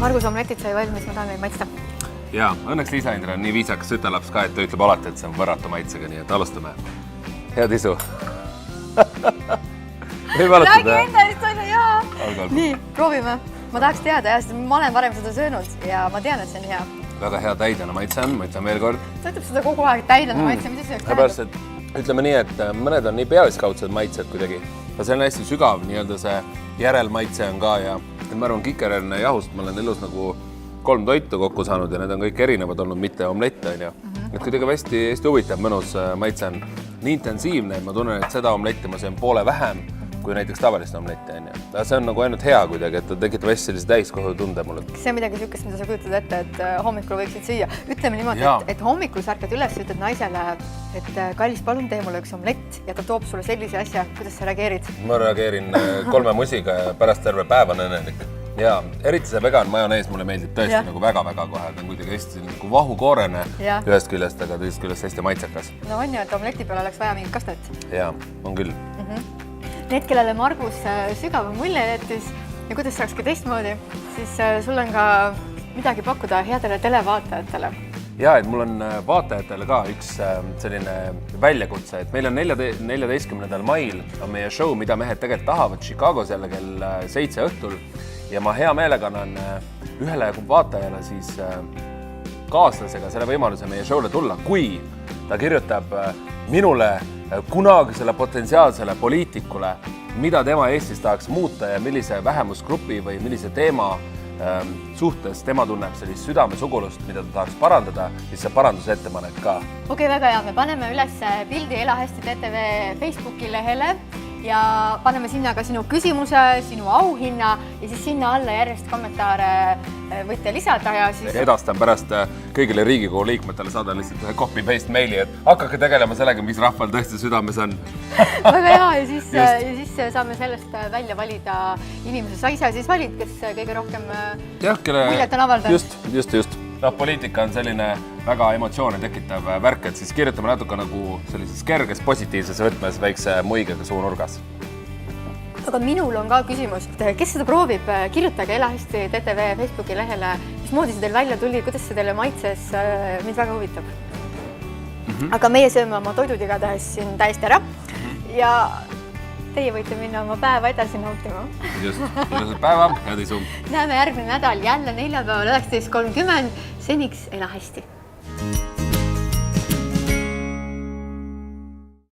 Margus omletid sai valmis, ma tahan neid maitsta. Jaa, õnneks Liisa-Indre on nii viisakas sütelaps ka, et ta ütleb alati, et see on võrratu maitsega, nii et alustame. Head isu. Räägi enda eest, on ju, jaa. Nii, proovime. Ma tahaks teada, jah, sest ma olen varem seda söönud ja ma tean, et see on hea. Väga hea täidena maitse on, ma ütlen veel kord. Ta ütleb seda kogu aeg täidena maitse, mida see tähendab? Ütleme nii, et mõned on nii pealiskaudsed maitsed kuidagi. See on hästi sügav, nii-öelda see järelmaitse on ka ja ma arvan, kikererne jahust ma olen elus nagu 3 toitu kokku saanud ja need on kõik erinevad olnud, mitte omlette on ju. Et kuidagi hästi huvitav, mõnus maitse on nii intensiivne, et ma tunnen, et seda omletti ma söön poole vähem kui näiteks tavalist omletti on ju. See on nagu ainult hea kuidagi, et ta tekitab hästi sellise täiskohu tunde mulle. See on midagi sihukest, mida sa kujutad ette, et hommikul võiksid süüa. Ütleme niimoodi, et hommikul sa ärkad üles, ütled naisele, et kallis, palun tee mulle üks omlett ja ta toob sulle sellise asja. Kuidas sa reageerid? Ma reageerin 3 musiga ja pärast terve päeva on õnnelik. Ja eriti see vegan majonees mulle meeldib tõesti nagu väga-väga kohe. Ta on kuidagi hästi nagu vahukoorene ühest küljest, aga teisest küljest hästi maitsekas. No on ju, et omleti peale oleks vaja mingit kastet. Jaa, on küll. Need, kellele Margus sügava mulje jättis ja kuidas saaks ka teistmoodi, siis sul on ka midagi pakkuda headele televaatajatele. Jaa, et mul on vaatajatele ka üks selline väljakutse, et meil on 14. mail on meie show, mida mehed tegelikult tahavad Chicagos jälle kell 7 õhtul ja ma hea meelega annan ühele vaatajale siis kaaslasega selle võimaluse meie showle tulla, kui ta kirjutab minule kunagisele potentsiaalsele poliitikule, mida tema Eestis tahaks muuta ja millise vähemusgrupi või millise teema suhtes tema tunneb sellist südamesugulust, mida ta tahaks parandada, siis see paranduse ettepanek ka. Okei, väga hea. Me paneme üles pildi Ela hästi TTV Facebooki lehele ja paneme sinna ka sinu küsimuse, sinu auhinna ja siis sinna alla järjest kommentaare võite lisada ja siis... Edastan pärast kõigile Riigikogu liikmetele saada lihtsalt ühe copy-paste meili, et hakake tegelema sellega, mis rahval tõesti südames on. Väga hea ja siis saame sellest välja valida inimese. Sa ise siis valid, kes kõige rohkem muljet on avaldanud. Just. Poliitika on selline väga emotsioone tekitav värk, et siis kirjutame natuke nagu sellises kerges positiivses võtmes väikse muigega suunurgas. Aga minul on ka küsimus, kes seda proovib, kirjutage Ela hästi TTV Facebooki lehele, mismoodi see teil välja tuli, kuidas see teile maitses, mind väga huvitab. Aga meie sööme oma toidud igatahes siin täiesti ära ja teie võite minna oma päeva edasi nautima. Just, ilusat päeva, head isu. Näeme järgmine nädal jälle neljapäeval 19.30. Seniks Ela hästi!